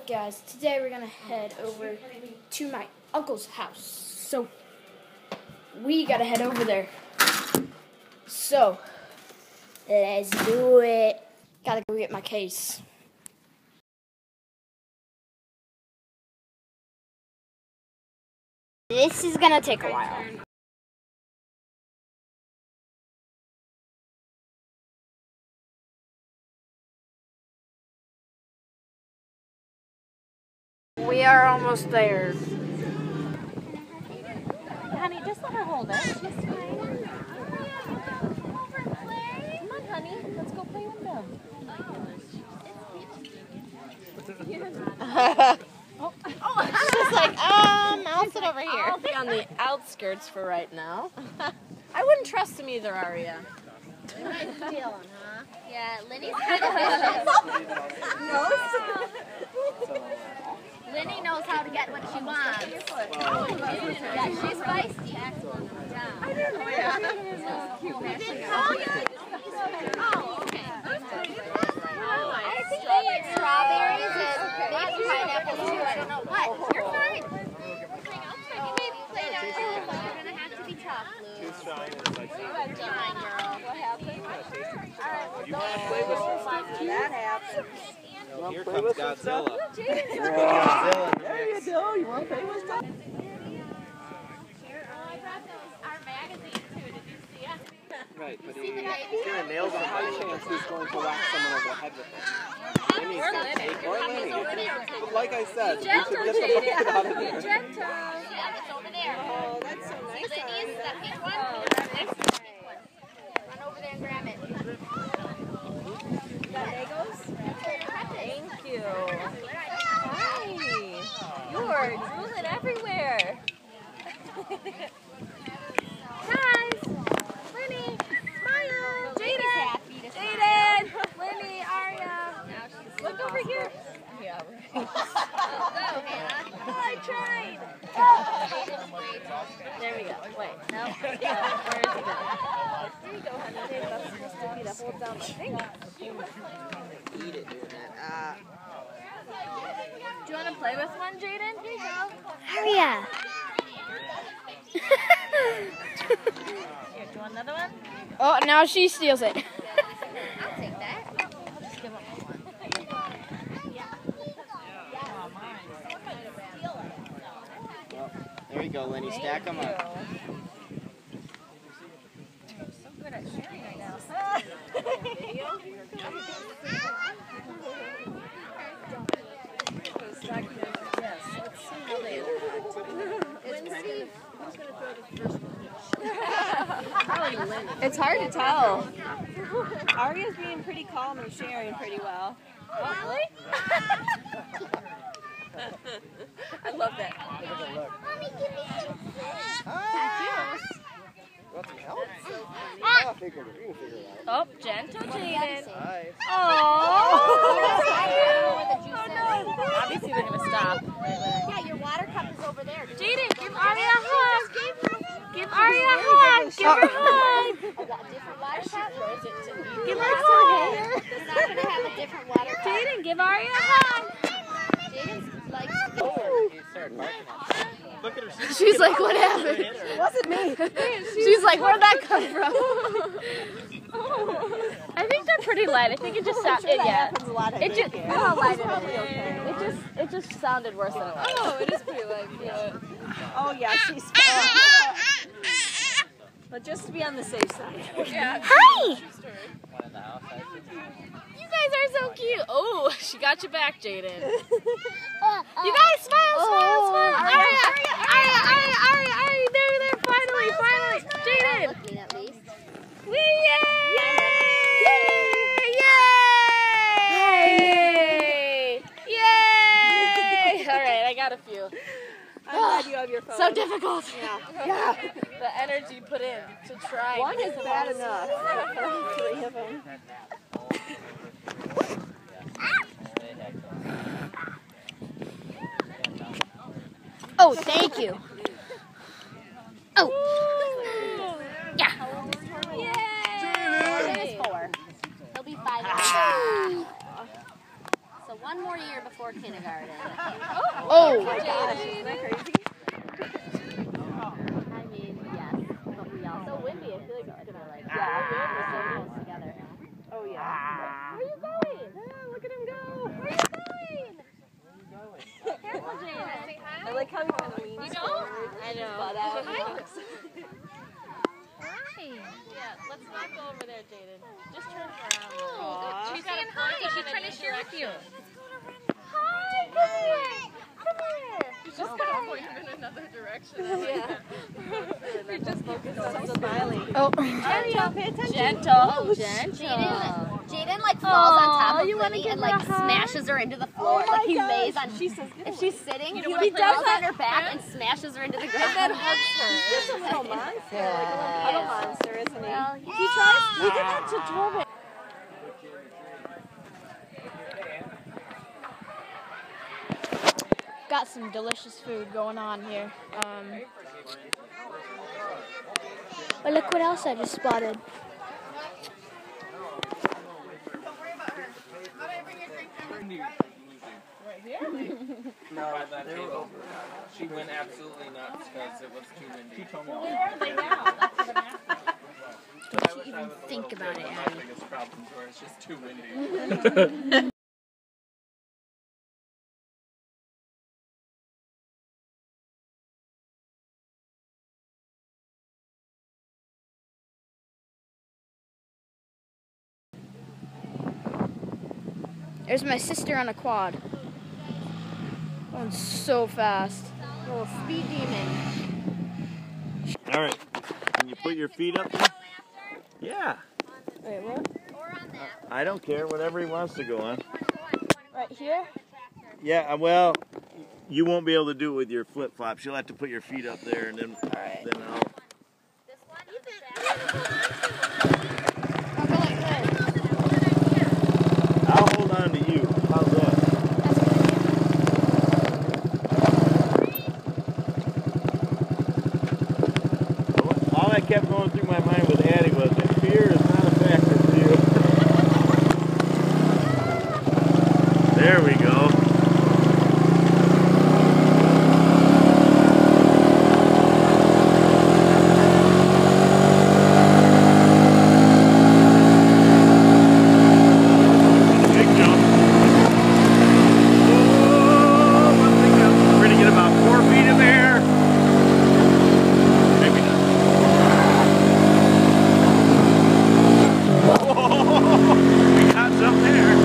Guys, today we're gonna head over to my uncle's house. So we gotta head over there. So let's do it. Gotta go get my case. This is gonna take a while. We are almost there. Honey, just let her hold it. She's fine. Come on, honey. Let's go play with them. She's like, I'll sit over here. I'll be on the outskirts for right now. I wouldn't trust him either, Aria. You might steal him, huh? Yeah, Linny's kind of vicious. Linny knows how to get what she wants. Yeah, she's feisty. Yeah. I didn't know that. Oh, okay. I think they eat strawberries and maybe pineapples too. I don't know what. You're fine. Maybe play down too, but you're going to have to be tough, Lou. Too strong. Come on, girl. What happened? You want to play with some? That happens. Here comes Godzilla. There you go. You want to play with stuff? I brought our magazine too. Did you see it? Right, but he's going to nail some high chance he's going to whack someone over the head with it. Or Lenny. But like I said, we should get the bucket out of there. Yeah, it's over there. Oh, that's so nice. See Linny's, that pink one? Next to the pink one. Run over there and grab it. Got Legos? Thank you. Hi. You are drooling everywhere. Guys, Linny, smile. Jaden, Linny, Aria. Look over here. Yeah, right. Go, Hannah. I tried. There we go. Wait, no. Where is it? There you go, honey. That's supposed to be to hold down my finger. Eat it, doing that. Do you want to play with one, Jaden? Here you go. Aria. Here, do you want another one? Oh, now she steals it. I'll take that. Just give him one. Well, there you go, Lenny. Stack them up. You're so good at sharing right now. Yes, let's see how they It's hard to tell. Aria's being pretty calm and sharing pretty well. Oh, really? I love that. Want some help? I'll figure it. You can figure it out. Oh, gentle Jaden. Hi. Oh, no. Obviously they're going to stop. Yeah, your water cup is over there. Jaden, give Aria a hug. Give Aria a hug. Give her a hug. A different water cup? Give her a hug. You're not going to have a different water cup. Jaden, give Aria a hug. Jaden's like... Look at her. She's like, what happened? It wasn't me. She's like, where'd that come from? I think they're pretty light. I think it just sounded. Yeah. It just. How light it is. It just sounded worse than it was. Oh, it is pretty light. Yeah. Oh yeah, she's. But just to be on the safe side. Yeah. Hi! You guys are so cute. Oh, she got you back, Jaden. You guys smile. Aria, there, finally. Jaden. Looking at least. Yay! All right, I got a few. I'm glad you have your phone. So difficult. Yeah. The energy put in to try. One is bad enough. 3 of them. Oh, thank you. Oh. Yeah. Jaden is 4. He'll be 5. So one one more year before kindergarten. Oh! my gosh, isn't that crazy? I mean, yes, but we also windy. I feel like it's gonna like we're so close together. Oh yeah. Where are you going? Look at him go. Where are you going? Careful, Jaden. I like how he kind of leans forward. I know. Butt out. Yeah, let's not go over there, Jaden. Just turn around. Aw. She's saying hi. She's trying to share with you. Hi, come here. Come here. She's just gonna point him in another direction. Yeah. You're just focused on smiling. Oh. Gentle, pay attention. Gentle. Jaden like falls on top of you wanna Lily give and her a like hug? smashes her into the floor. Like he lays on. She says, If she's sitting, he don't like wanna play falls on her back and smashes her into the ground. and hugs her. He's just a little monster, like a little cuddle monster, isn't he? Well, He tries. He did that to Torben. Got some delicious food going on here. But look what else I just spotted. No, by that table. She went absolutely nuts because it was too windy. She told me. Don't you even think about it, My Abby. biggest problems were it's just too windy. There's my sister on a quad. Going so fast. Little speed demon. All right. Can you put your feet up there? Yeah. Wait, what? I don't care. Whatever he wants to go on. Right here? Yeah. Well, you won't be able to do it with your flip flops. You'll have to put your feet up there, and then then I'll. I'll go like this. I'll hold on to you. How's that? All that kept going through my mind with Addie was that fear is not a factor for you. There we go. Big jump. Whoa, one big jump. We're going to get about 4 feet in the air. Maybe not. Whoa, we got some there.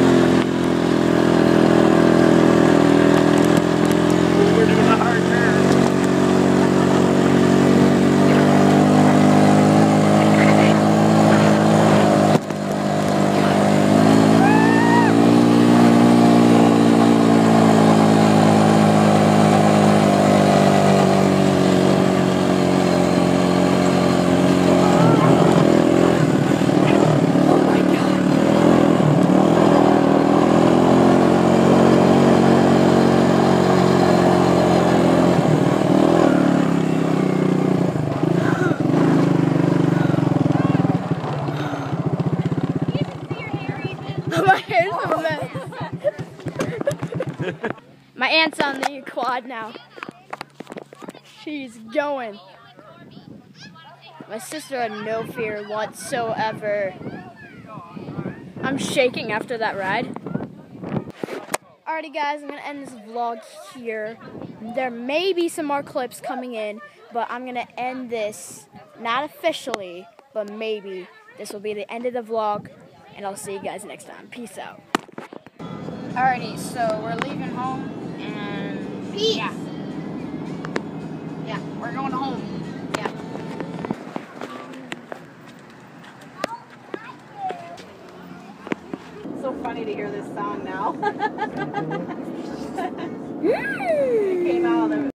We're doing a hard turn. My hair's a mess. My aunt's on the quad now. She's going. My sister had no fear whatsoever. I'm shaking after that ride. Alrighty guys, I'm going to end this vlog here. There may be some more clips coming in, but I'm going to end this, not officially, but maybe. This will be the end of the vlog, and I'll see you guys next time. Peace out. Alrighty, so we're leaving home, and Peace. yeah, we're going home. Yeah. So funny to hear this song now. Mm. Came out of the